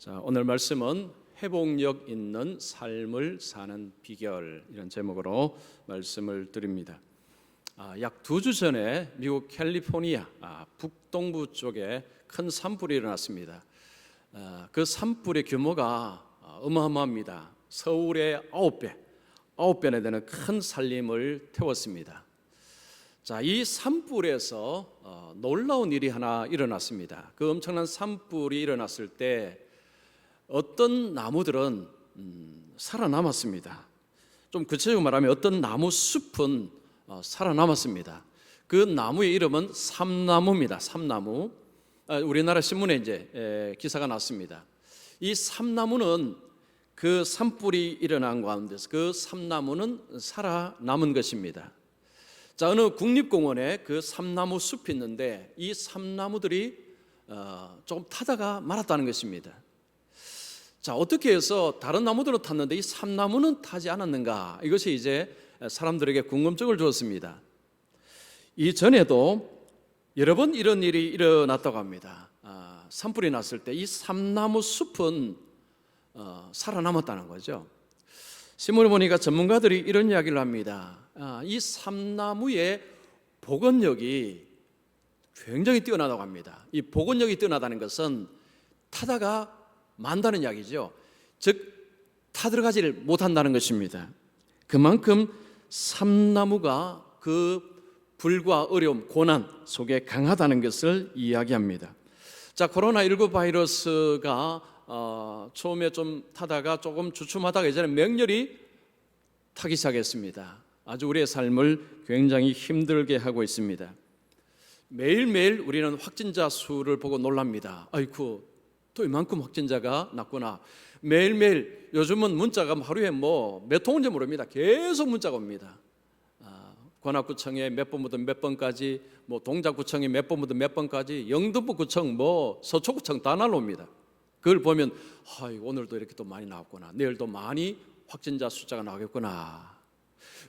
자, 오늘 말씀은 회복력 있는 삶을 사는 비결, 이런 제목으로 말씀을 드립니다. 약 2주 전에 미국 캘리포니아 북동부 쪽에 큰 산불이 일어났습니다. 그 산불의 규모가 어마어마합니다. 서울의 9배나 되는 큰 산림을 태웠습니다. 자, 이 산불에서 놀라운 일이 하나 일어났습니다. 그 엄청난 산불이 일어났을 때 어떤 나무들은 살아남았습니다. 좀 구체적으로 말하면 어떤 나무 숲은 살아남았습니다. 그 나무의 이름은 삼나무입니다. 삼나무. 우리나라 신문에 이제 기사가 났습니다. 이 삼나무는 그 산불이 일어난 가운데서 그 삼나무는 살아남은 것입니다. 자, 어느 국립공원에 그 삼나무 숲이 있는데 이 삼나무들이 조금 타다가 말았다는 것입니다. 자, 어떻게 해서 다른 나무들은 탔는데 이 삼나무는 타지 않았는가? 이것이 이제 사람들에게 궁금증을 주었습니다. 이전에도 여러 번 이런 일이 일어났다고 합니다. 산불이 났을 때 이 삼나무 숲은 살아남았다는 거죠. 신문을 보니까 전문가들이 이런 이야기를 합니다. 이 삼나무의 복원력이 굉장히 뛰어나다고 합니다. 이 복원력이 뛰어나다는 것은 타다가 만다는 이야기죠. 즉 타들어가지를 못한다는 것입니다. 그만큼 삼나무가 그 불과 어려움, 고난 속에 강하다는 것을 이야기합니다. 자, 코로나19 바이러스가 처음에 좀 타다가 조금 주춤하다가 이제는 맹렬히 타기 시작했습니다. 아주 우리의 삶을 굉장히 힘들게 하고 있습니다. 매일매일 우리는 확진자 수를 보고 놀랍니다. 아이쿠, 또 이만큼 확진자가 났구나. 매일매일 요즘은 문자가 하루에 몇 통인지 모릅니다. 계속 문자가 옵니다. 관악구청에 몇 번부터 몇 번까지, 동작구청에 몇 번부터 몇 번까지, 영등포구청, 서초구청 다 날라옵니다. 그걸 보면 오늘도 이렇게 또 많이 나왔구나. 내일도 많이 확진자 숫자가 나오겠구나.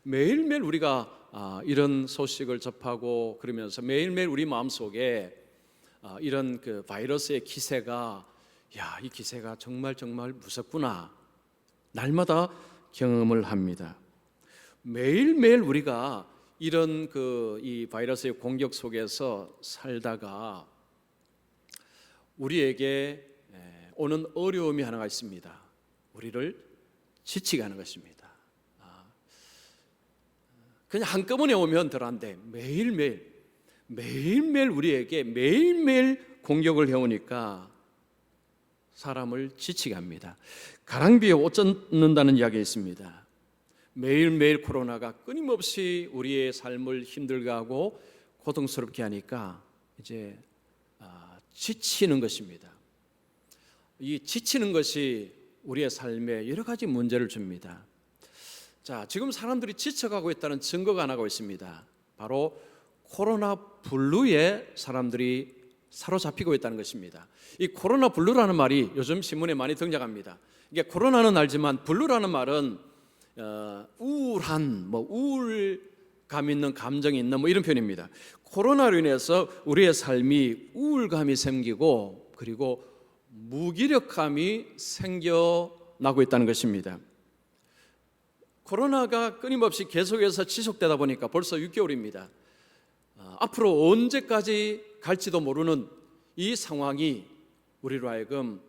매일매일 우리가 이런 소식을 접하고 그러면서 매일매일 우리 마음속에 이런 그 바이러스의 기세가, 이 기세가 정말 무섭구나. 날마다 경험을 합니다. 매일매일 우리가 이런 이 바이러스의 공격 속에서 살다가 우리에게 오는 어려움이 하나가 있습니다. 우리를 지치게 하는 것입니다. 그냥 한꺼번에 오면 덜한데 매일매일 우리에게 매일매일 공격을 해오니까 사람을 지치게 합니다. 가랑비에 옷 젖는다는 이야기가 있습니다. 매일매일 코로나가 끊임없이 우리의 삶을 힘들게 하고 고통스럽게 하니까 이제 지치는 것입니다. 이 지치는 것이 우리의 삶에 여러 가지 문제를 줍니다. 자, 지금 사람들이 지쳐가고 있다는 증거가 나오고 있습니다. 바로 코로나 블루에 사람들이 사로잡히고 있다는 것입니다. 이 코로나 블루라는 말이 요즘 신문에 많이 등장합니다. 이게 코로나는 알지만 블루라는 말은 우울한, 우울감 있는 감정이 있는 이런 표현입니다. 코로나로 인해서 우리의 삶이 우울감이 생기고 그리고 무기력감이 생겨나고 있다는 것입니다. 코로나가 끊임없이 계속해서 지속되다 보니까 벌써 6개월입니다. 앞으로 언제까지 갈지도 모르는 이 상황이 우리로 하여금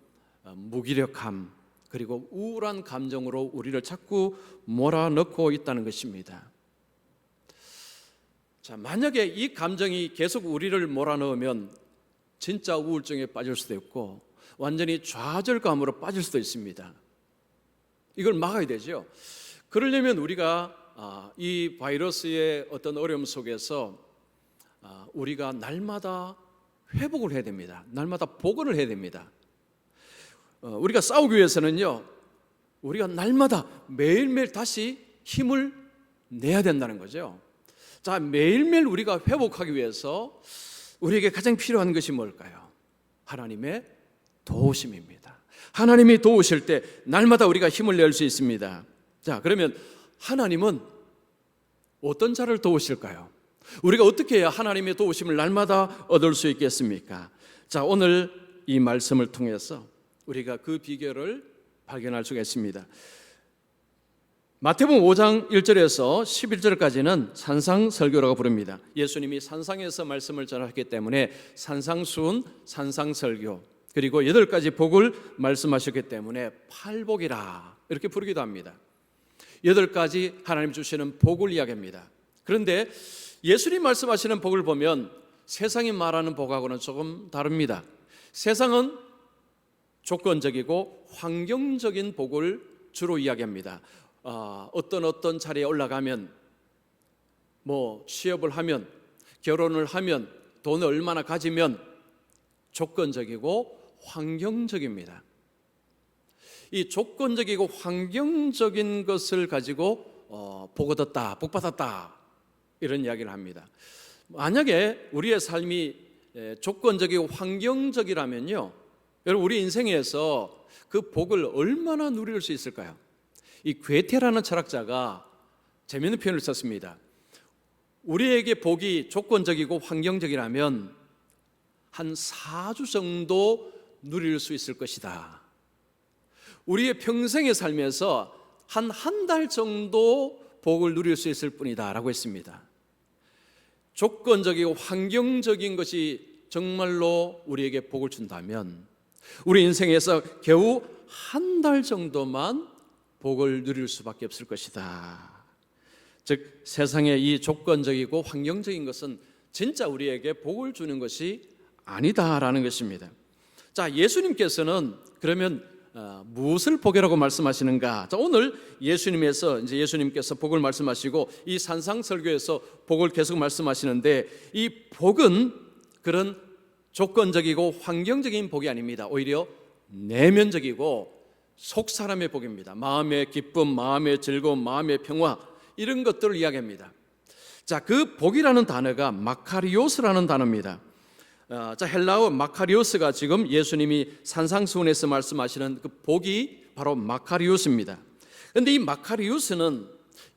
무기력함 그리고 우울한 감정으로 우리를 자꾸 몰아넣고 있다는 것입니다. 자, 만약에 이 감정이 계속 우리를 몰아넣으면 진짜 우울증에 빠질 수도 있고 완전히 좌절감으로 빠질 수도 있습니다. 이걸 막아야 되죠. 그러려면 우리가 이 바이러스의 어떤 어려움 속에서 우리가 날마다 회복을 해야 됩니다. 날마다 복원을 해야 됩니다. 우리가 싸우기 위해서는요, 우리가 날마다 매일매일 다시 힘을 내야 된다는 거죠. 자, 매일매일 우리가 회복하기 위해서 우리에게 가장 필요한 것이 뭘까요? 하나님의 도우심입니다. 하나님이 도우실 때 날마다 우리가 힘을 낼 수 있습니다. 자, 그러면 하나님은 어떤 자를 도우실까요? 우리가 어떻게 해야 하나님의 도우심을 날마다 얻을 수 있겠습니까? 자, 오늘 이 말씀을 통해서 우리가 그 비결을 발견할 수가 있습니다. 마태복음 5장 1절에서 11절까지는 산상설교라고 부릅니다. 예수님이 산상에서 말씀을 전하셨기 때문에 산상수훈, 산상설교, 그리고 8가지 복을 말씀하셨기 때문에 팔복이라 이렇게 부르기도 합니다. 8가지 하나님 주시는 복을 이야기합니다. 그런데 예수님 말씀하시는 복을 보면 세상이 말하는 복하고는 조금 다릅니다. 세상은 조건적이고 환경적인 복을 주로 이야기합니다. 어떤 자리에 올라가면, 취업을 하면, 결혼을 하면, 돈을 얼마나 가지면 조건적이고 환경적입니다. 이 조건적이고 환경적인 것을 가지고 복 얻었다, 복 받았다 이런 이야기를 합니다. 만약에 우리의 삶이 조건적이고 환경적이라면요, 여러분 우리 인생에서 그 복을 얼마나 누릴 수 있을까요? 이 괴테라는 철학자가 재미있는 표현을 썼습니다. 우리에게 복이 조건적이고 환경적이라면 한 4주 정도 누릴 수 있을 것이다. 우리의 평생에 살면서 한 달 정도 복을 누릴 수 있을 뿐이다 라고 했습니다. 조건적이고 환경적인 것이 정말로 우리에게 복을 준다면 우리 인생에서 겨우 한 달 정도만 복을 누릴 수밖에 없을 것이다. 즉 세상의 이 조건적이고 환경적인 것은 진짜 우리에게 복을 주는 것이 아니다라는 것입니다. 자, 예수님께서는 그러면 무엇을 복이라고 말씀하시는가? 자, 오늘 예수님께서 복을 말씀하시고 이 산상설교에서 복을 계속 말씀하시는데 이 복은 그런 조건적이고 환경적인 복이 아닙니다. 오히려 내면적이고 속 사람의 복입니다. 마음의 기쁨, 마음의 즐거움, 마음의 평화 이런 것들을 이야기합니다. 자, 그 복이라는 단어가 마카리오스라는 단어입니다. 자, 헬라어 마카리오스가 지금 예수님이 산상수훈에서 말씀하시는 그 복이 바로 마카리오스입니다. 그런데 이 마카리오스는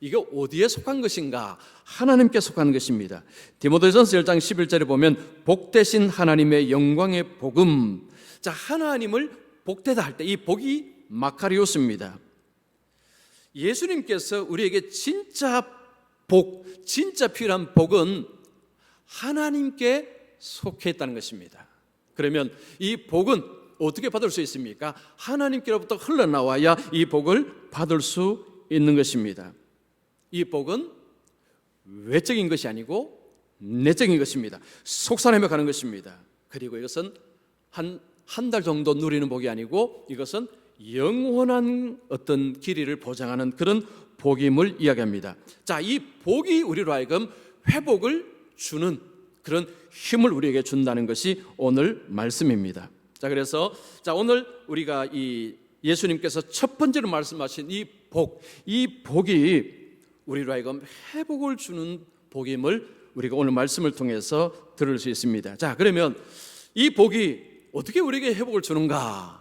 이게 어디에 속한 것인가? 하나님께 속한 것입니다. 디모데전서 1장 11절에 보면 복되신 하나님의 영광의 복음. 자, 하나님을 복되다 할 때 이 복이 마카리오스입니다. 예수님께서 우리에게 진짜 복, 진짜 필요한 복은 하나님께 속해 있다는 것입니다. 그러면 이 복은 어떻게 받을 수 있습니까? 하나님께로부터 흘러나와야 이 복을 받을 수 있는 것입니다. 이 복은 외적인 것이 아니고 내적인 것입니다. 속 사람에 가는 것입니다. 그리고 이것은 한 달 정도 누리는 복이 아니고 이것은 영원한 어떤 길이를 보장하는 그런 복임을 이야기합니다. 자, 이 복이 우리로 하여금 회복을 주는 그런 힘을 우리에게 준다는 것이 오늘 말씀입니다. 자, 그래서 오늘 우리가 이 예수님께서 첫 번째로 말씀하신 이 복이 우리로 하여금 회복을 주는 복임을 우리가 오늘 말씀을 통해서 들을 수 있습니다. 자, 그러면 이 복이 어떻게 우리에게 회복을 주는가?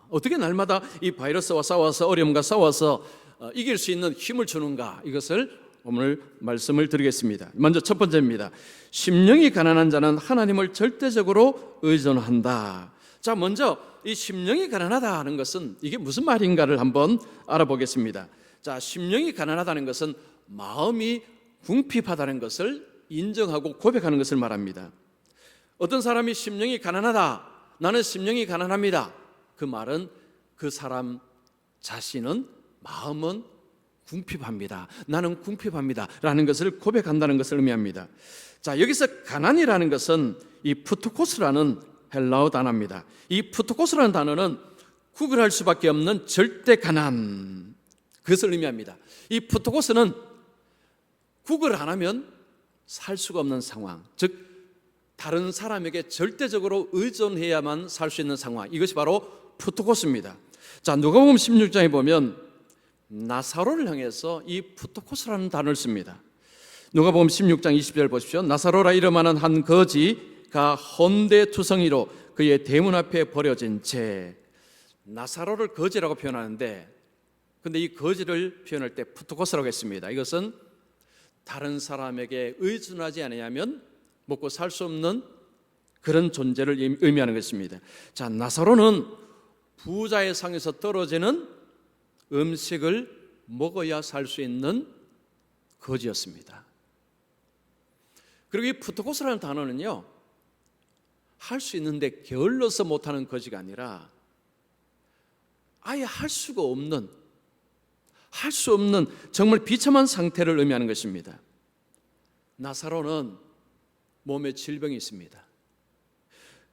어떻게 날마다 이 바이러스와 싸워서 어려움과 싸워서 이길 수 있는 힘을 주는가? 이것을 오늘 말씀을 드리겠습니다. 먼저 첫 번째입니다. 심령이 가난한 자는 하나님을 절대적으로 의존한다. 자, 먼저 이 심령이 가난하다 하는 것은 이게 무슨 말인가를 한번 알아보겠습니다. 자, 심령이 가난하다는 것은 마음이 궁핍하다는 것을 인정하고 고백하는 것을 말합니다. 어떤 사람이 심령이 가난하다, 나는 심령이 가난합니다. 그 말은 그 사람 자신은 마음은 궁핍합니다. 나는 궁핍합니다. 라는 것을 고백한다는 것을 의미합니다. 자, 여기서 가난이라는 것은 이 푸토코스라는 헬라어 단어입니다. 이 푸토코스라는 단어는 구별할 수밖에 없는 절대 가난, 그것을 의미합니다. 이 푸토코스는 구걸 안 하면 살 수가 없는 상황, 즉 다른 사람에게 절대적으로 의존해야만 살 수 있는 상황, 이것이 바로 푸토코스입니다. 자, 누가복음 16장에 보면 나사로를 향해서 이 푸토코스라는 단어를 씁니다. 누가복음 16장 20절 보십시오. 나사로라 이름하는 한 거지가 헌대투성이로 그의 대문 앞에 버려진 채. 나사로를 거지라고 표현하는데, 근데 이 거지를 표현할 때 푸토코스라고 했습니다. 이것은 다른 사람에게 의존하지 않으면 먹고 살 수 없는 그런 존재를 의미하는 것입니다. 자, 나사로는 부자의 상에서 떨어지는 음식을 먹어야 살 수 있는 거지였습니다. 그리고 이 프토코스라는 단어는요, 할 수 있는데 게을러서 못하는 거지가 아니라 아예 할 수 없는 정말 비참한 상태를 의미하는 것입니다. 나사로는 몸에 질병이 있습니다.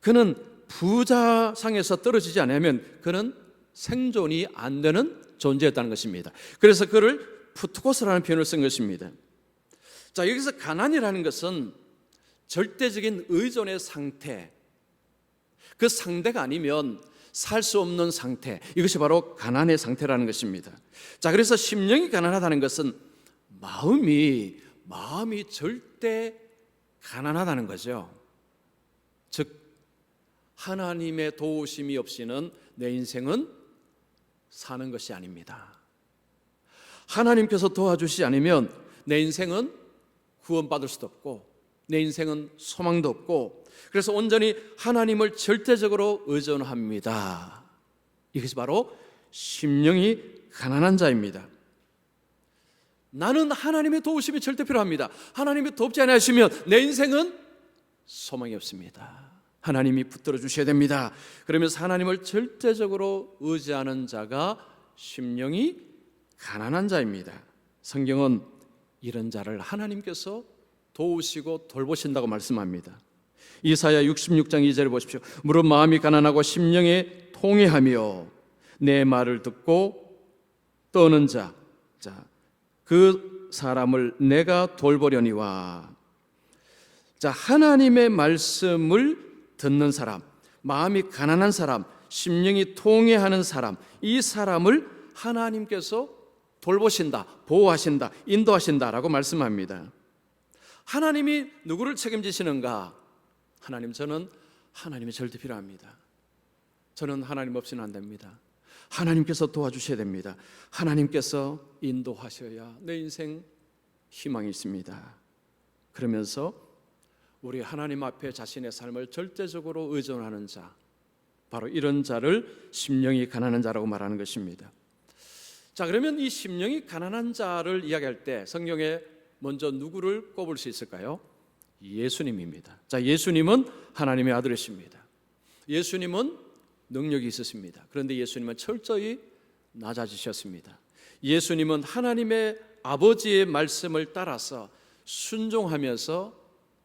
그는 부자상에서 떨어지지 않으면 그는 생존이 안 되는 존재였다는 것입니다. 그래서 그를 프토코스라는 표현을 쓴 것입니다. 자, 여기서 가난이라는 것은 절대적인 의존의 상태, 그 상대가 아니면 살 수 없는 상태, 이것이 바로 가난의 상태라는 것입니다. 자, 그래서 심령이 가난하다는 것은 마음이 절대 가난하다는 거죠. 즉 하나님의 도우심이 없이는 내 인생은 사는 것이 아닙니다. 하나님께서 도와주시지 않으면 내 인생은 구원받을 수도 없고 내 인생은 소망도 없고, 그래서 온전히 하나님을 절대적으로 의존합니다. 이것이 바로 심령이 가난한 자입니다. 나는 하나님의 도우심이 절대 필요합니다. 하나님이 돕지 않으시면 내 인생은 소망이 없습니다. 하나님이 붙들어 주셔야 됩니다. 그러면서 하나님을 절대적으로 의지하는 자가 심령이 가난한 자입니다. 성경은 이런 자를 하나님께서 도우시고 돌보신다고 말씀합니다. 이사야 66장 2절을 보십시오. 무릇 마음이 가난하고 심령에 통회하며 내 말을 듣고 떠는 자, 그 사람을 내가 돌보려니와. 자, 하나님의 말씀을 듣는 사람, 마음이 가난한 사람, 심령이 통회하는 사람, 이 사람을 하나님께서 돌보신다, 보호하신다, 인도하신다라고 말씀합니다. 하나님이 누구를 책임지시는가? 하나님, 저는 하나님이 절대 필요합니다. 저는 하나님 없이는 안 됩니다. 하나님께서 도와주셔야 됩니다. 하나님께서 인도하셔야 내 인생 희망이 있습니다. 그러면서 우리 하나님 앞에 자신의 삶을 절대적으로 의존하는 자, 바로 이런 자를 심령이 가난한 자라고 말하는 것입니다. 자, 그러면 이 심령이 가난한 자를 이야기할 때 성경에 먼저 누구를 꼽을 수 있을까요? 예수님입니다. 자, 예수님은 하나님의 아들이십니다. 예수님은 능력이 있으십니다. 그런데 예수님은 철저히 낮아지셨습니다. 예수님은 하나님의 아버지의 말씀을 따라서 순종하면서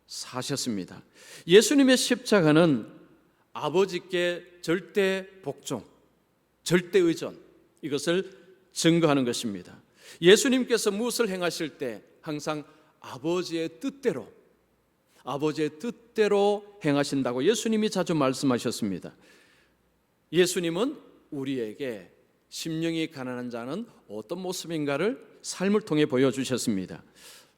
사셨습니다. 예수님의 십자가는 아버지께 절대 복종, 절대 의존, 이것을 증거하는 것입니다. 예수님께서 무엇을 행하실 때 항상 아버지의 뜻대로 행하신다고 예수님이 자주 말씀하셨습니다. 예수님은 우리에게 심령이 가난한 자는 어떤 모습인가를 삶을 통해 보여주셨습니다.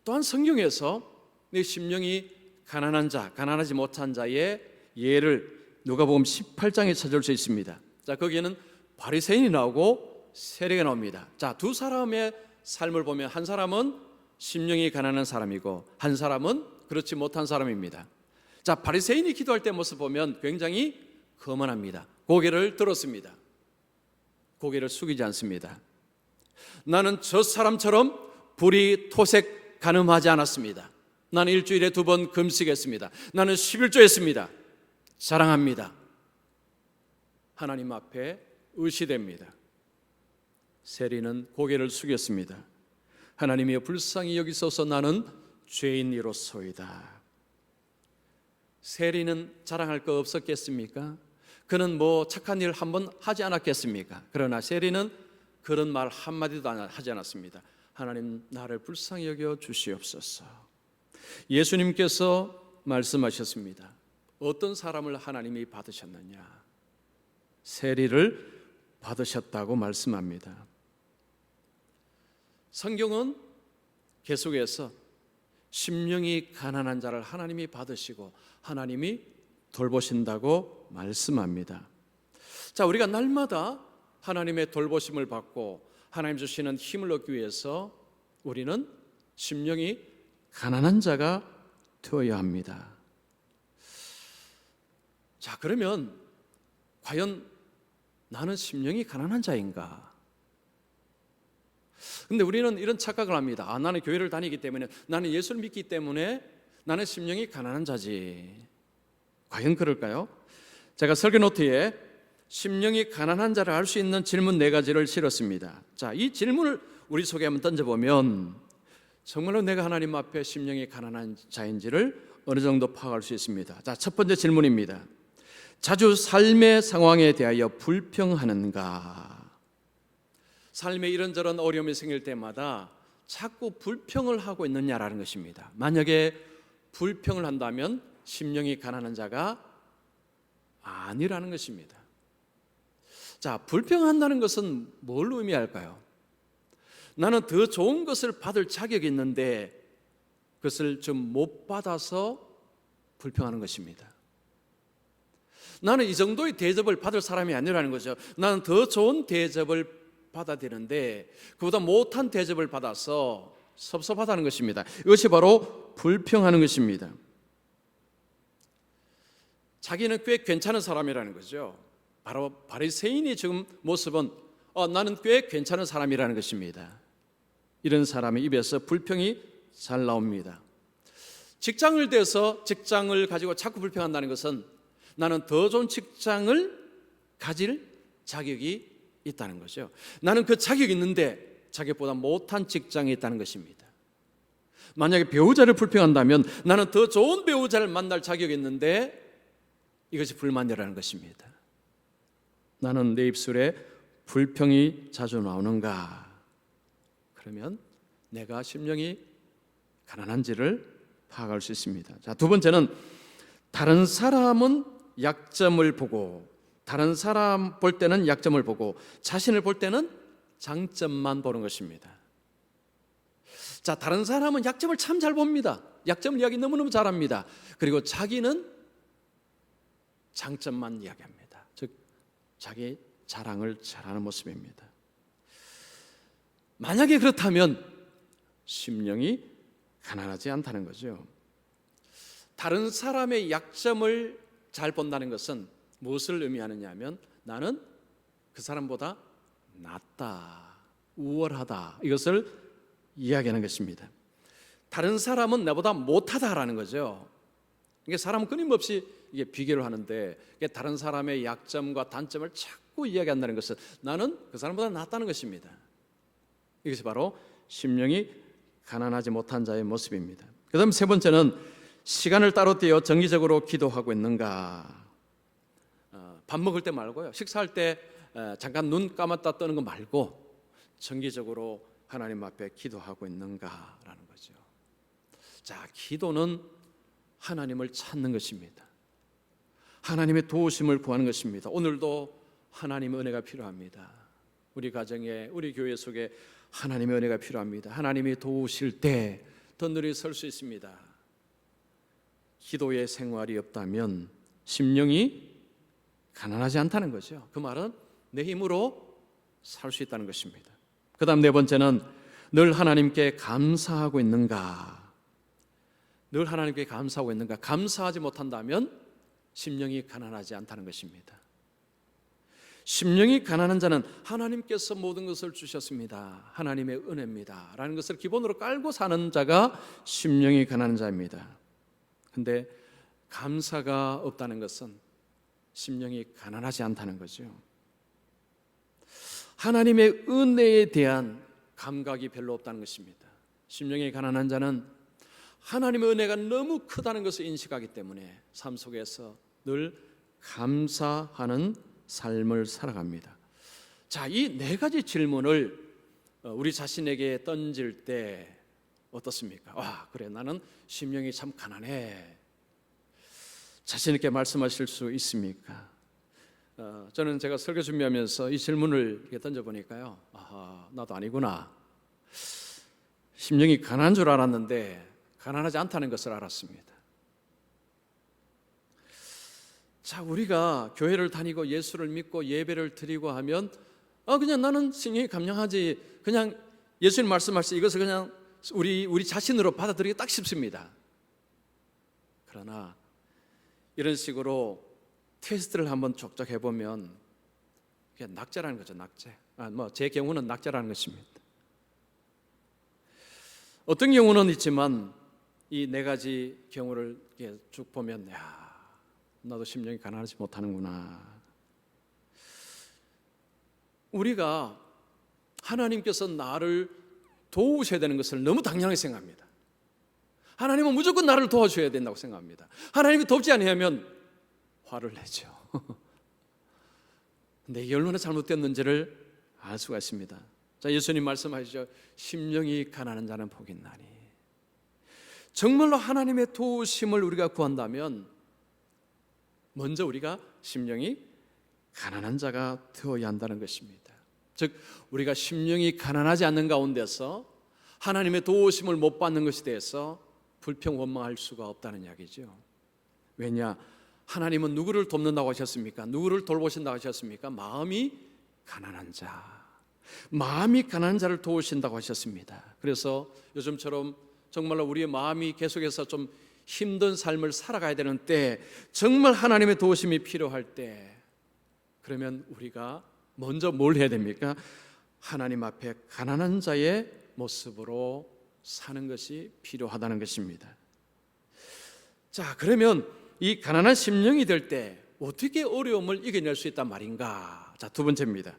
또한 성경에서 내 심령이 가난한 자, 가난하지 못한 자의 예를 누가복음 18장에 찾을 수 있습니다. 자, 거기에는 바리새인이 나오고 세리가 나옵니다. 자, 두 사람의 삶을 보면 한 사람은 심령이 가난한 사람이고 한 사람은 그렇지 못한 사람입니다. 자, 바리새인이 기도할 때 모습 보면 굉장히 거만합니다. 고개를 들었습니다. 고개를 숙이지 않습니다. 나는 저 사람처럼 불이 토색 간음하지 않았습니다. 나는 일주일에 2번 금식했습니다. 나는 11조 했습니다. 자랑합니다. 하나님 앞에 의시됩니다. 세리는 고개를 숙였습니다. 하나님이여 불쌍히 여기소서, 나는 죄인이로소이다. 세리는 자랑할 거 없었겠습니까? 그는 착한 일 한번 하지 않았겠습니까? 그러나 세리는 그런 말 한마디도 하지 않았습니다. 하나님, 나를 불쌍히 여겨 주시옵소서. 예수님께서 말씀하셨습니다. 어떤 사람을 하나님이 받으셨느냐? 세리를 받으셨다고 말씀합니다. 성경은 계속해서 심령이 가난한 자를 하나님이 받으시고 하나님이 돌보신다고 말씀합니다. 자, 우리가 날마다 하나님의 돌보심을 받고 하나님 주시는 힘을 얻기 위해서 우리는 심령이 가난한 자가 되어야 합니다. 자, 그러면 과연 나는 심령이 가난한 자인가? 근데 우리는 이런 착각을 합니다. 나는 교회를 다니기 때문에, 나는 예수를 믿기 때문에 나는 심령이 가난한 자지. 과연 그럴까요? 제가 설교 노트에 심령이 가난한 자를 알 수 있는 질문 4가지를 실었습니다. 자, 이 질문을 우리 속에 한번 던져보면 정말로 내가 하나님 앞에 심령이 가난한 자인지를 어느 정도 파악할 수 있습니다. 자, 첫 번째 질문입니다. 자주 삶의 상황에 대하여 불평하는가? 삶에 이런저런 어려움이 생길 때마다 자꾸 불평을 하고 있느냐라는 것입니다. 만약에 불평을 한다면 심령이 가난한 자가 아니라는 것입니다. 자, 불평한다는 것은 뭘 의미할까요? 나는 더 좋은 것을 받을 자격이 있는데 그것을 좀 못 받아서 불평하는 것입니다. 나는 이 정도의 대접을 받을 사람이 아니라는 거죠. 나는 더 좋은 대접을 받아야 되는데 그보다 못한 대접을 받아서 섭섭하다는 것입니다. 이것이 바로 불평하는 것입니다. 자기는 꽤 괜찮은 사람이라는 거죠. 바로 바리새인의 지금 모습은 나는 꽤 괜찮은 사람이라는 것입니다. 이런 사람의 입에서 불평이 잘 나옵니다. 직장을 대해서 직장을 가지고 자꾸 불평한다는 것은 나는 더 좋은 직장을 가질 자격이 있다는 거죠. 나는 그 자격이 있는데 자격보다 못한 직장이 있다는 것입니다. 만약에 배우자를 불평한다면 나는 더 좋은 배우자를 만날 자격이 있는데 이것이 불만이라는 것입니다. 나는 내 입술에 불평이 자주 나오는가? 그러면 내가 심령이 가난한지를 파악할 수 있습니다. 자, 두 번째는 다른 사람은 약점을 보고 다른 사람 볼 때는 약점을 보고 자신을 볼 때는 장점만 보는 것입니다. 자, 다른 사람은 약점을 참 잘 봅니다. 약점을 이야기 너무너무 잘합니다. 그리고 자기는 장점만 이야기합니다. 즉 자기 자랑을 잘하는 모습입니다. 만약에 그렇다면 심령이 가난하지 않다는 거죠. 다른 사람의 약점을 잘 본다는 것은 무엇을 의미하느냐 하면 나는 그 사람보다 낫다, 우월하다 이것을 이야기하는 것입니다. 다른 사람은 나보다 못하다라는 거죠. 이게 사람은 끊임없이 이게 비교를 하는데 다른 사람의 약점과 단점을 자꾸 이야기한다는 것은 나는 그 사람보다 낫다는 것입니다. 이것이 바로 심령이 가난하지 못한 자의 모습입니다. 그 다음 세 번째는 시간을 따로 떼어 정기적으로 기도하고 있는가? 밥 먹을 때 말고요. 식사할 때 잠깐 눈 감았다 뜨는 거 말고 정기적으로 하나님 앞에 기도하고 있는가라는 거죠. 자, 기도는 하나님을 찾는 것입니다. 하나님의 도우심을 구하는 것입니다. 오늘도 하나님의 은혜가 필요합니다. 우리 가정에, 우리 교회 속에 하나님의 은혜가 필요합니다. 하나님이 도우실 때 더 늘이 설 수 있습니다. 기도의 생활이 없다면 심령이 가난하지 않다는 거죠. 그 말은 내 힘으로 살 수 있다는 것입니다. 그 다음 네 번째는 늘 하나님께 감사하고 있는가? 늘 하나님께 감사하고 있는가? 감사하지 못한다면 심령이 가난하지 않다는 것입니다. 심령이 가난한 자는 하나님께서 모든 것을 주셨습니다. 하나님의 은혜입니다. 라는 것을 기본으로 깔고 사는 자가 심령이 가난한 자입니다. 그런데 감사가 없다는 것은 심령이 가난하지 않다는 거죠. 하나님의 은혜에 대한 감각이 별로 없다는 것입니다. 심령이 가난한 자는 하나님의 은혜가 너무 크다는 것을 인식하기 때문에 삶 속에서 늘 감사하는 삶을 살아갑니다. 자, 이 네 가지 질문을 우리 자신에게 던질 때 어떻습니까? 그래, 나는 심령이 참 가난해. 자신 있게 말씀하실 수 있습니까? 저는 제가 설교 준비하면서 이 질문을 이렇게 던져보니까요, 나도 아니구나. 심령이 가난한 줄 알았는데 가난하지 않다는 것을 알았습니다. 자, 우리가 교회를 다니고 예수를 믿고 예배를 드리고 하면 그냥 나는 심령이 감량하지, 그냥 예수님 말씀하실 이것을 그냥 우리 자신으로 받아들이기 딱 쉽습니다. 그러나 이런 식으로 테스트를 한번 족족 해보면 그게 낙제라는 거죠. 낙제. 제 경우는 낙제라는 것입니다. 어떤 경우는 있지만 이 네 가지 경우를 쭉 보면 나도 심령이 가난하지 못하는구나. 우리가 하나님께서 나를 도우셔야 되는 것을 너무 당연하게 생각합니다. 하나님은 무조건 나를 도와줘야 된다고 생각합니다. 하나님이 돕지 않으면 화를 내죠. 내게 얼마나 잘못됐는지를 알 수가 있습니다. 자, 예수님 말씀하시죠. 심령이 가난한 자는 복이 있나니. 정말로 하나님의 도우심을 우리가 구한다면 먼저 우리가 심령이 가난한 자가 되어야 한다는 것입니다. 즉 우리가 심령이 가난하지 않는 가운데서 하나님의 도우심을 못 받는 것에 대해서 불평 원망할 수가 없다는 이야기죠. 왜냐? 하나님은 누구를 돕는다고 하셨습니까? 누구를 돌보신다고 하셨습니까? 마음이 가난한 자를 도우신다고 하셨습니다. 그래서 요즘처럼 정말로 우리의 마음이 계속해서 좀 힘든 삶을 살아가야 되는 때, 정말 하나님의 도우심이 필요할 때, 그러면 우리가 먼저 뭘 해야 됩니까? 하나님 앞에 가난한 자의 모습으로 사는 것이 필요하다는 것입니다. 자, 그러면 이 가난한 심령이 될 때 어떻게 어려움을 이겨낼 수 있단 말인가? 자, 두 번째입니다.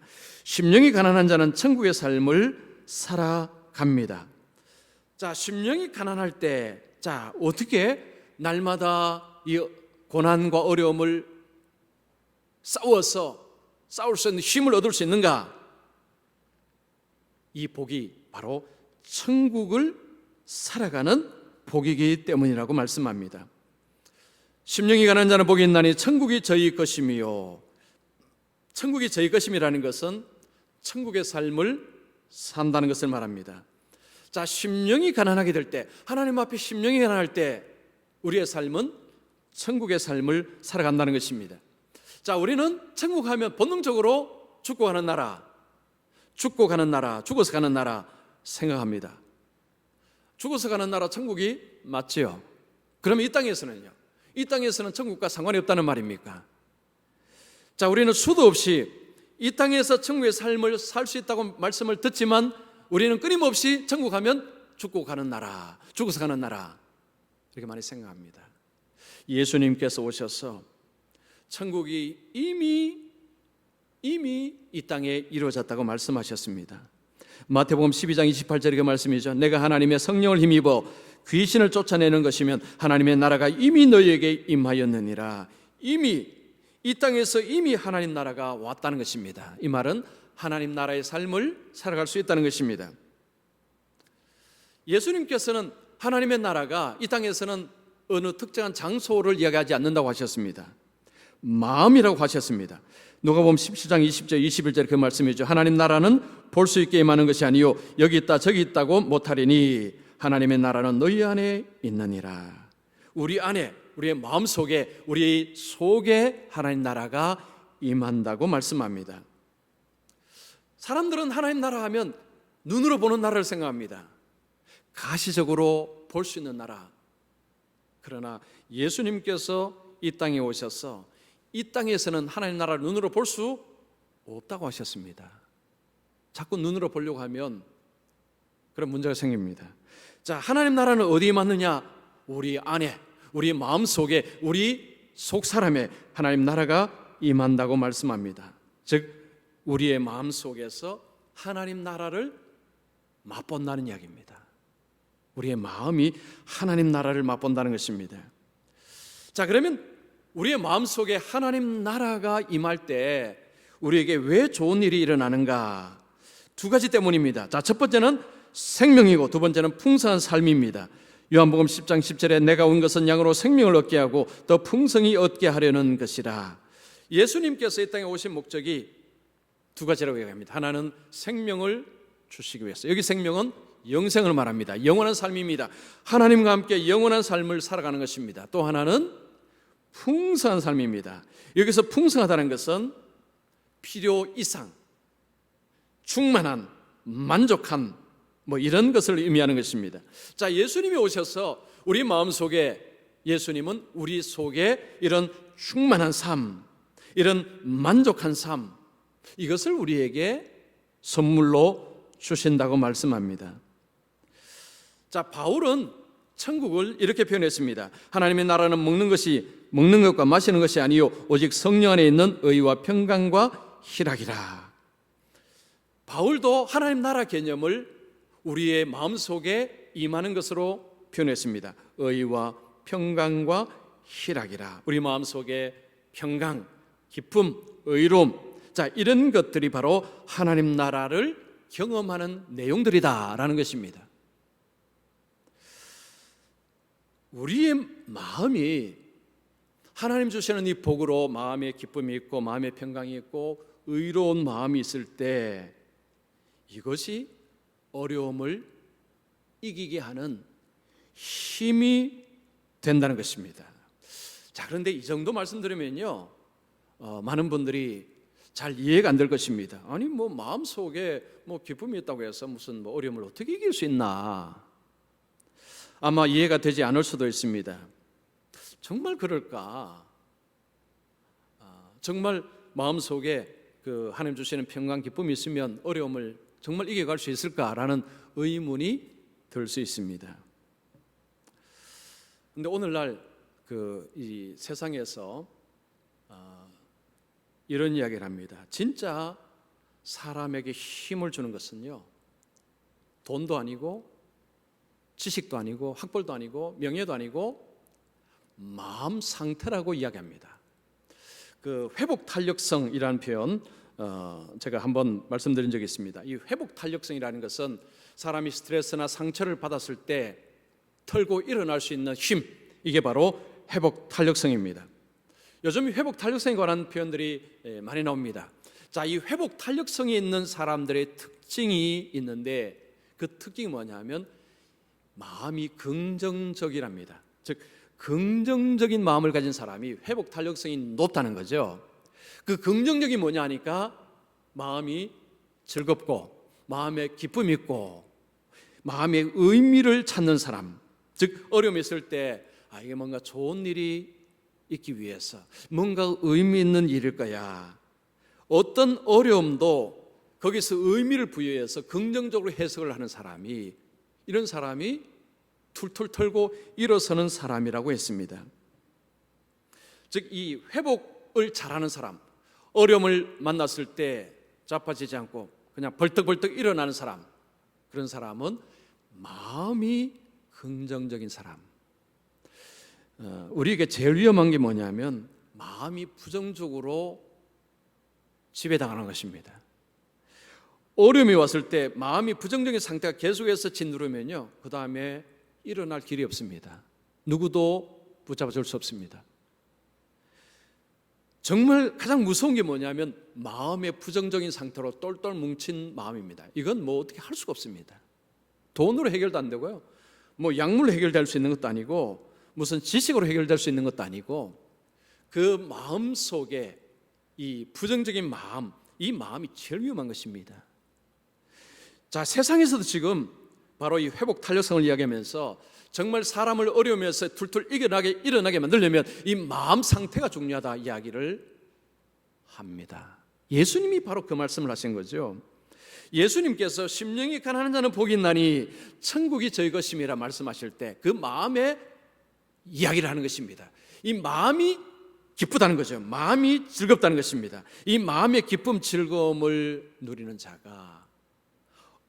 심령이 가난한 자는 천국의 삶을 살아갑니다. 자, 심령이 가난할 때, 자, 어떻게 날마다 이 고난과 어려움을 싸울 수 있는 힘을 얻을 수 있는가? 이 복이 바로 천국을 살아가는 복이기 때문이라고 말씀합니다. 심령이 가난한 자는 복이 있나니 천국이 저희 것이며, 천국이 저희 것임이라는 것은 천국의 삶을 산다는 것을 말합니다. 자, 심령이 가난하게 될 때, 하나님 앞에 심령이 가난할 때 우리의 삶은 천국의 삶을 살아간다는 것입니다. 자, 우리는 천국 하면 본능적으로 죽고 가는 나라, 죽어서 가는 나라 생각합니다. 죽어서 가는 나라 천국이 맞지요? 그러면 이 땅에서는요? 이 땅에서는 천국과 상관이 없다는 말입니까? 자, 우리는 수도 없이 이 땅에서 천국의 삶을 살 수 있다고 말씀을 듣지만 우리는 끊임없이 천국 가면 죽고 가는 나라, 죽어서 가는 나라, 이렇게 많이 생각합니다. 예수님께서 오셔서 천국이 이미 이 땅에 이루어졌다고 말씀하셨습니다. 마태복음 12장 28절의 말씀이죠. 내가 하나님의 성령을 힘입어 귀신을 쫓아내는 것이면 하나님의 나라가 이미 너희에게 임하였느니라. 이미 이 땅에서 이미 하나님 나라가 왔다는 것입니다. 이 말은 하나님 나라의 삶을 살아갈 수 있다는 것입니다. 예수님께서는 하나님의 나라가 이 땅에서는 어느 특정한 장소를 이야기하지 않는다고 하셨습니다. 마음이라고 하셨습니다. 누가복음 17장 20절 21절 그 말씀이죠. 하나님 나라는 볼 수 있게 임하는 것이 아니요 여기 있다 저기 있다고 못하리니 하나님의 나라는 너희 안에 있느니라. 우리 안에, 우리의 마음속에, 우리 속에 하나님 나라가 임한다고 말씀합니다. 사람들은 하나님 나라 하면 눈으로 보는 나라를 생각합니다. 가시적으로 볼 수 있는 나라. 그러나 예수님께서 이 땅에 오셔서 이 땅에서는 하나님 나라를 눈으로 볼 수 없다고 하셨습니다. 자꾸 눈으로 보려고 하면 그런 문제가 생깁니다. 자, 하나님 나라는 어디에 맞느냐? 우리 안에, 우리 마음속에, 우리 속 사람에 하나님 나라가 임한다고 말씀합니다. 즉 우리의 마음속에서 하나님 나라를 맛본다는 이야기입니다. 우리의 마음이 하나님 나라를 맛본다는 것입니다. 자, 그러면 우리의 마음속에 하나님 나라가 임할 때 우리에게 왜 좋은 일이 일어나는가? 두 가지 때문입니다. 자, 첫 번째는 생명이고 두 번째는 풍성한 삶입니다. 요한복음 10장 10절에 내가 온 것은 양으로 생명을 얻게 하고 더 풍성히 얻게 하려는 것이라. 예수님께서 이 땅에 오신 목적이 두 가지라고 얘기합니다. 하나는 생명을 주시기 위해서, 여기 생명은 영생을 말합니다. 영원한 삶입니다. 하나님과 함께 영원한 삶을 살아가는 것입니다. 또 하나는 풍성한 삶입니다. 여기서 풍성하다는 것은 필요 이상, 충만한, 만족한 이런 것을 의미하는 것입니다. 자, 예수님이 오셔서 우리 마음속에, 예수님은 우리 속에 이런 충만한 삶, 이런 만족한 삶, 이것을 우리에게 선물로 주신다고 말씀합니다. 자, 바울은 천국을 이렇게 표현했습니다. 하나님의 나라는 먹는 것과 마시는 것이 아니요 오직 성령 안에 있는 의와 평강과 희락이라. 바울도 하나님 나라 개념을 우리의 마음속에 임하는 것으로 표현했습니다. 의와 평강과 희락이라. 우리 마음속에 평강, 기쁨, 의로움, 자, 이런 것들이 바로 하나님 나라를 경험하는 내용들이다라는 것입니다. 우리의 마음이 하나님 주시는 이 복으로 마음의 기쁨이 있고 마음의 평강이 있고 의로운 마음이 있을 때 이것이 어려움을 이기게 하는 힘이 된다는 것입니다. 자, 그런데 이 정도 말씀드리면요, 많은 분들이 잘 이해가 안 될 것입니다. 아니 뭐 마음속에 뭐 기쁨이 있다고 해서 무슨 뭐 어려움을 어떻게 이길 수 있나, 아마 이해가 되지 않을 수도 있습니다. 정말 그럴까? 정말 마음속에 그 하나님 주시는 평강 기쁨이 있으면 어려움을 정말 이겨갈 수 있을까라는 의문이 들 수 있습니다. 근데 오늘날 이 세상에서 이런 이야기를 합니다. 진짜 사람에게 힘을 주는 것은요, 돈도 아니고 지식도 아니고 학벌도 아니고 명예도 아니고 마음 상태라고 이야기합니다. 그 회복 탄력성이라는 표현 제가 한번 말씀드린 적이 있습니다. 이 회복 탄력성이라는 것은 사람이 스트레스나 상처를 받았을 때 털고 일어날 수 있는 힘, 이게 바로 회복 탄력성입니다. 요즘 회복 탄력성에 관한 표현들이 많이 나옵니다. 자, 이 회복 탄력성이 있는 사람들의 특징이 있는데 그 특징이 뭐냐면 마음이 긍정적이랍니다. 즉 긍정적인 마음을 가진 사람이 회복 탄력성이 높다는 거죠. 그 긍정적이 뭐냐 하니까 마음이 즐겁고 마음에 기쁨이 있고 마음의 의미를 찾는 사람, 즉 어려움이 있을 때 이게 뭔가 좋은 일이 있기 위해서 뭔가 의미 있는 일일 거야, 어떤 어려움도 거기서 의미를 부여해서 긍정적으로 해석을 하는 사람이, 이런 사람이 툴툴 털고 일어서는 사람이라고 했습니다. 즉 이 회복을 잘하는 사람, 어려움을 만났을 때 자빠지지 않고 그냥 벌떡벌떡 일어나는 사람, 그런 사람은 마음이 긍정적인 사람. 우리에게 제일 위험한 게 뭐냐면 마음이 부정적으로 지배당하는 것입니다. 어려움이 왔을 때 마음이 부정적인 상태가 계속해서 짓누르면요, 그 다음에 일어날 길이 없습니다. 누구도 붙잡아줄 수 없습니다. 정말 가장 무서운 게 뭐냐면 마음의 부정적인 상태로 똘똘 뭉친 마음입니다. 이건 뭐 어떻게 할 수가 없습니다. 돈으로 해결도 안 되고요, 뭐 약물로 해결될 수 있는 것도 아니고 무슨 지식으로 해결될 수 있는 것도 아니고, 그 마음 속에 이 부정적인 마음, 이 마음이 제일 위험한 것입니다. 자, 세상에서도 지금 바로 이 회복 탄력성을 이야기하면서 정말 사람을 어려우면서 툴툴 일어나게 만들려면 이 마음 상태가 중요하다 이야기를 합니다. 예수님이 바로 그 말씀을 하신 거죠. 예수님께서 심령이 가난한 자는 복이 있나니 천국이 저희 것임이라 말씀하실 때 그 마음의 이야기를 하는 것입니다. 이 마음이 기쁘다는 거죠. 마음이 즐겁다는 것입니다. 이 마음의 기쁨, 즐거움을 누리는 자가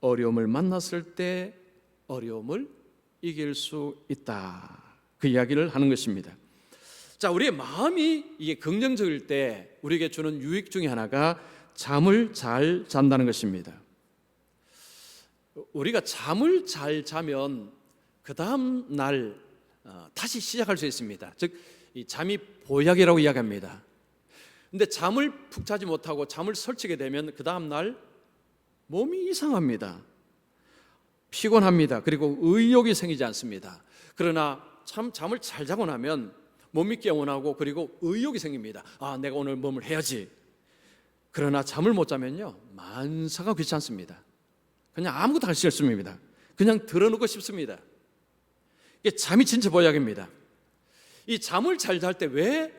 어려움을 만났을 때 어려움을 이길 수 있다, 그 이야기를 하는 것입니다. 자, 우리의 마음이 이게 긍정적일 때 우리에게 주는 유익 중에 하나가 잠을 잘 잔다는 것입니다. 우리가 잠을 잘 자면 그 다음 날 다시 시작할 수 있습니다. 즉 이 잠이 보약이라고 이야기합니다. 근데 잠을 푹 자지 못하고 잠을 설치게 되면 그 다음 날 몸이 이상합니다. 피곤합니다. 그리고 의욕이 생기지 않습니다. 그러나 잠을 잘 자고 나면 몸이 개운하고 그리고 의욕이 생깁니다. 내가 오늘 몸을 해야지. 그러나 잠을 못 자면요, 만사가 귀찮습니다. 그냥 아무것도 할 수 없습니다. 그냥 들어놓고 싶습니다. 이게 잠이 진짜 보약입니다. 이 잠을 잘 잘 때 왜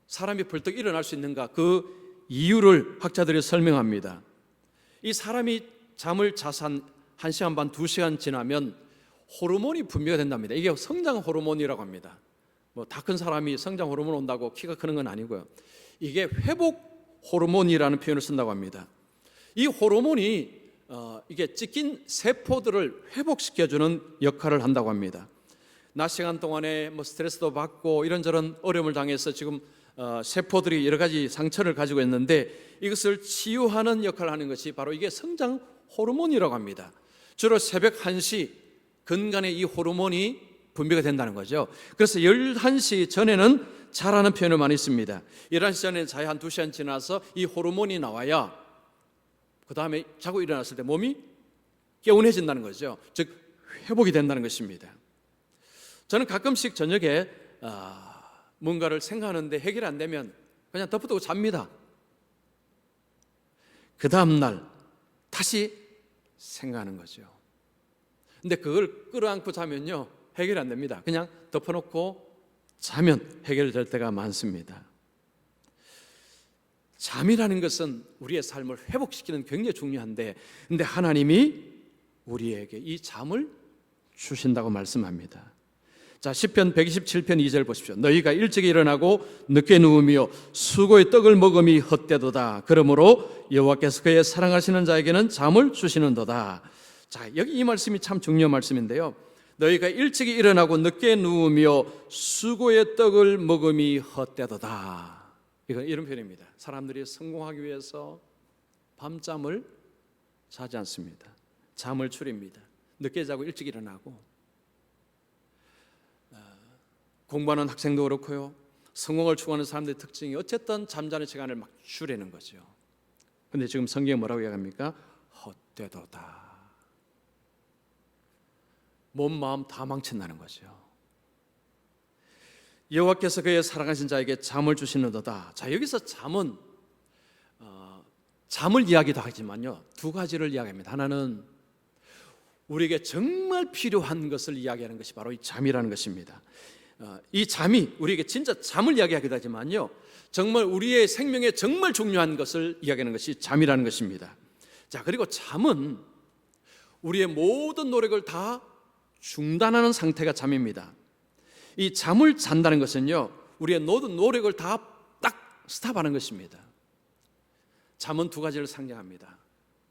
사람이 벌떡 일어날 수 있는가? 그 이유를 학자들이 설명합니다. 이 사람이 잠을 자서 한 1시간 반, 2시간 지나면 호르몬이 분비가 된답니다. 이게 성장 호르몬이라고 합니다. 뭐 다 큰 사람이 성장 호르몬 온다고 키가 크는 건 아니고요. 이게 회복 호르몬이라는 표현을 쓴다고 합니다. 이 호르몬이 이게 찢긴 세포들을 회복시켜주는 역할을 한다고 합니다. 낮 시간 동안에 뭐 스트레스도 받고 이런저런 어려움을 당해서 지금 세포들이 여러 가지 상처를 가지고 있는데 이것을 치유하는 역할을 하는 것이 바로 이게 성장 호르몬이라고 합니다. 주로 새벽 1시 근간에 이 호르몬이 분비가 된다는 거죠. 그래서 11시 전에는 자라는 표현을 많이 씁니다. 11시 전에 자야 한 2시간 지나서 이 호르몬이 나와야 그 다음에 자고 일어났을 때 몸이 개운해진다는 거죠. 즉 회복이 된다는 것입니다. 저는 가끔씩 저녁에 뭔가를 생각하는데 해결이 안 되면 그냥 덮어두고 잡니다. 그 다음 날 다시 생각하는 거죠. 근데 그걸 끌어안고 자면요 해결이 안 됩니다. 그냥 덮어놓고 자면 해결될 때가 많습니다. 잠이라는 것은 우리의 삶을 회복시키는 굉장히 중요한데 근데 하나님이 우리에게 이 잠을 주신다고 말씀합니다. 자, 시편 127편 2절 보십시오. 너희가 일찍 일어나고 늦게 누우며 수고의 떡을 먹음이 헛되도다. 그러므로 여호와께서 그의 사랑하시는 자에게는 잠을 주시는도다. 자, 여기 이 말씀이 참 중요한 말씀인데요. 너희가 일찍 일어나고 늦게 누우며 수고의 떡을 먹음이 헛되도다. 이건 이런 표현입니다. 사람들이 성공하기 위해서 밤잠을 자지 않습니다. 잠을 줄입니다. 늦게 자고 일찍 일어나고 공부하는 학생도 그렇고요. 성공을 추구하는 사람들의 특징이 어쨌든 잠자는 시간을 막 줄이는 거죠. 그런데 지금 성경이 뭐라고 이야기합니까? 헛되도다. 몸 마음 다 망친다는 거죠. 여호와께서 그의 사랑하신 자에게 잠을 주시는도다. 자, 여기서 잠은 잠을 이야기도 하지만요 2가지를 이야기합니다. 하나는 우리에게 정말 필요한 것을 이야기하는 것이 바로 이 잠이라는 것입니다. 이 잠이 우리에게 진짜 잠을 이야기하기도 하지만요 정말 우리의 생명에 정말 중요한 것을 이야기하는 것이 잠이라는 것입니다. 자, 그리고 잠은 우리의 모든 노력을 다 중단하는 상태가 잠입니다. 이 잠을 잔다는 것은요 우리의 모든 노력을 다 딱 스탑하는 것입니다. 잠은 2가지를 상징합니다.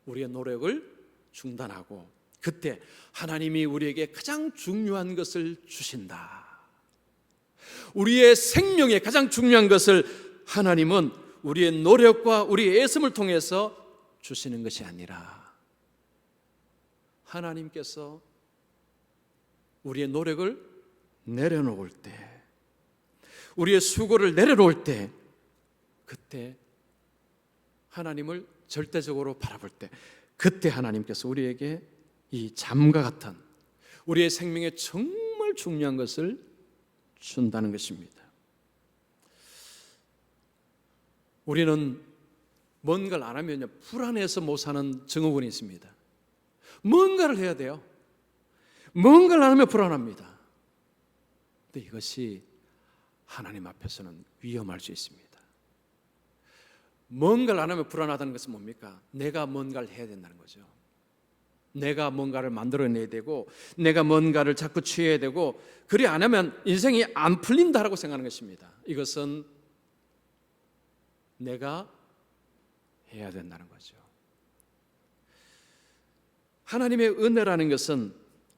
우리의 노력을 중단하고 그때 하나님이 우리에게 가장 중요한 것을 주신다. 우리의 생명에 가장 중요한 것을 하나님은 우리의 노력과 우리의 애씀을 통해서 주시는 것이 아니라 하나님께서 우리의 노력을 내려놓을 때, 우리의 수고를 내려놓을 때, 그때 하나님을 절대적으로 바라볼 때, 그때 하나님께서 우리에게 이 잠과 같은 우리의 생명에 정말 중요한 것을 준다는 것입니다. 우리는 뭔가를 안 하면요 불안해서 못 사는 증후군이 있습니다. 뭔가를 해야 돼요. 뭔가를 안 하면 불안합니다. 근데 이것이 하나님 앞에서는 위험할 수 있습니다. 뭔가를 안 하면 불안하다는 것은 뭡니까? 내가 뭔가를 해야 된다는 거죠. 내가 뭔가를 만들어내야 되고 내가 뭔가를 자꾸 취해야 되고 그리 안 하면 인생이 안 풀린다라고 생각하는 것입니다. 이것은 내가 해야 된다는 거죠. 하나님의 은혜라는 것은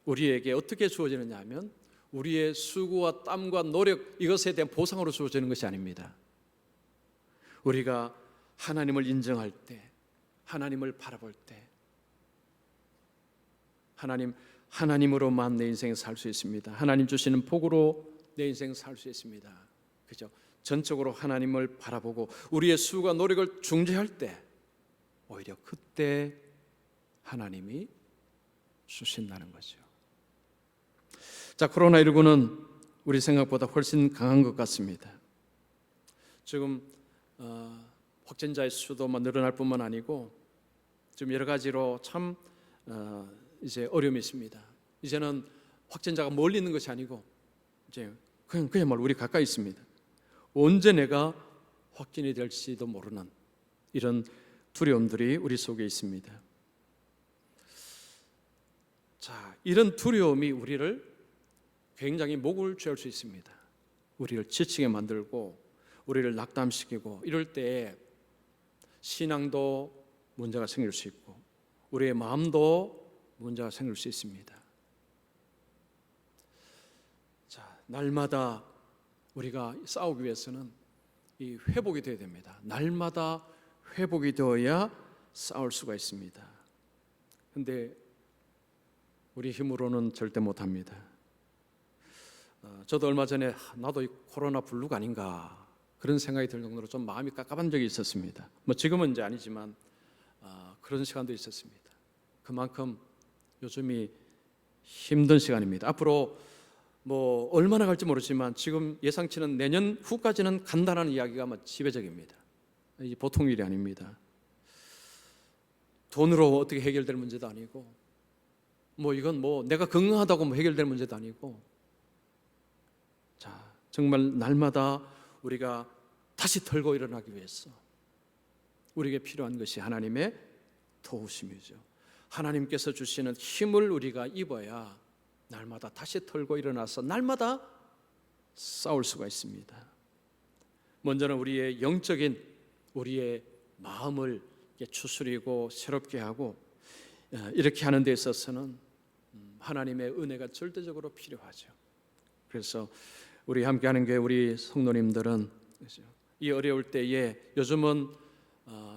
우리에게 어떻게 주어지느냐 하면 우리의 수고와 땀과 노력 이것에 대한 보상으로 주어지는 것이 아닙니다. 우리가 하나님을 인정할 때, 하나님을 바라볼 때 하나님으로만 내 인생을 살 수 있습니다. 하나님 주시는 복으로 내 인생을 살 수 있습니다. 그죠? 전적으로 하나님을 바라보고 우리의 수고와 노력을 중재할 때 오히려 그때 하나님이 주신다는 거죠. 자, 코로나19는 우리 생각보다 훨씬 강한 것 같습니다. 지금 확진자의 수도 늘어날 뿐만 아니고 좀 여러 가지로 참 이제 어려움이 있습니다. 이제는 확진자가 멀리 있는 것이 아니고 이제 그냥 우리 가까이 있습니다. 언제 내가 확진이 될지도 모르는 이런 두려움들이 우리 속에 있습니다. 자, 이런 두려움이 우리를 굉장히 목을 죄할 수 있습니다. 우리를 지치게 만들고 우리를 낙담시키고, 이럴 때 신앙도 문제가 생길 수 있고 우리의 마음도 문제가 생길 수 있습니다. 자, 날마다 우리가 싸우기 위해서는 이 회복이 되어야 됩니다. 날마다 회복이 되어야 싸울 수가 있습니다. 그런데 우리 힘으로는 절대 못합니다. 저도 얼마 전에 나도 이 코로나 블루가 아닌가 그런 생각이 들 정도로 좀 마음이 깝깝한 적이 있었습니다. 뭐 지금은 이제 아니지만 그런 시간도 있었습니다. 그만큼 요즘이 힘든 시간입니다. 앞으로 뭐 얼마나 갈지 모르지만 지금 예상치는 내년 후까지는 간다는 이야기가 아마 지배적입니다. 이게 보통 일이 아닙니다. 돈으로 어떻게 해결될 문제도 아니고, 뭐 이건 뭐 내가 건강하다고 뭐 해결될 문제도 아니고, 자, 정말 날마다 우리가 다시 털고 일어나기 위해서 우리에게 필요한 것이 하나님의 도우심이죠. 하나님께서 주시는 힘을 우리가 입어야 날마다 다시 털고 일어나서 날마다 싸울 수가 있습니다. 먼저는 우리의 영적인 우리의 마음을 추스리고 새롭게 하고, 이렇게 하는 데 있어서는 하나님의 은혜가 절대적으로 필요하죠. 그래서 우리 함께하는 교회 우리 성도님들은 이 어려울 때에, 요즘은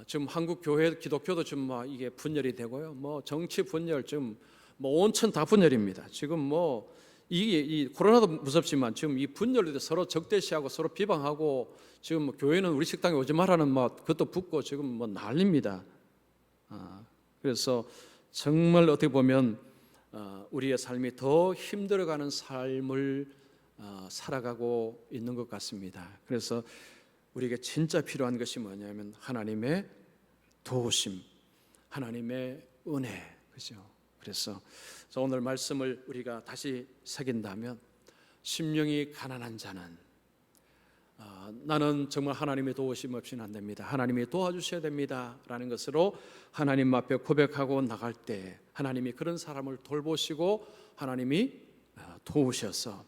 지금 한국 교회 기독교도 지금 막 이게 분열이 되고요, 뭐 정치 분열, 지금 뭐 온천 다 분열입니다. 지금 뭐 이 코로나도 무섭지만 지금 이 분열도 서로 적대시하고 서로 비방하고, 지금 뭐 교회는 우리 식당에 오지 말라는 뭐 그것도 붙고 지금 뭐 난립니다. 그래서 정말 어떻게 보면 우리의 삶이 더 힘들어가는 삶을 살아가고 있는 것 같습니다. 그래서 우리에게 진짜 필요한 것이 뭐냐면 하나님의 도우심, 하나님의 은혜, 그죠? 그래서 오늘 말씀을 우리가 다시 새긴다면, 심령이 가난한 자는 나는 정말 하나님의 도우심 없이는 안 됩니다, 하나님이 도와주셔야 됩니다 라는 것으로 하나님 앞에 고백하고 나갈 때 하나님이 그런 사람을 돌보시고 하나님이 도우셔서,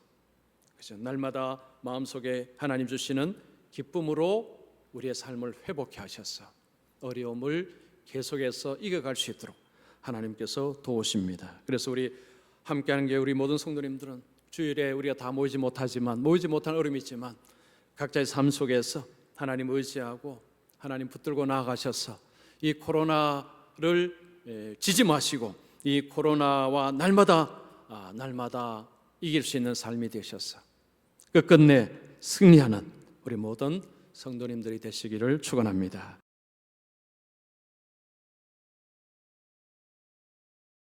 그죠? 날마다 마음속에 하나님 주시는 기쁨으로 우리의 삶을 회복해 하셔서 어려움을 계속해서 이겨갈 수 있도록 하나님께서 도우십니다. 그래서 우리 함께하는 게 우리 모든 성도님들은 주일에 우리가 다 모이지 못하지만, 모이지 못한 어려움이 있지만 각자의 삶 속에서 하나님 의지하고 하나님 붙들고 나아가셔서 이 코로나를 지지 마시고 이 코로나와 날마다 이길 수 있는 삶이 되셔서 끝끝내 승리하는 우리 모든 성도님들이 되시기를 축원합니다.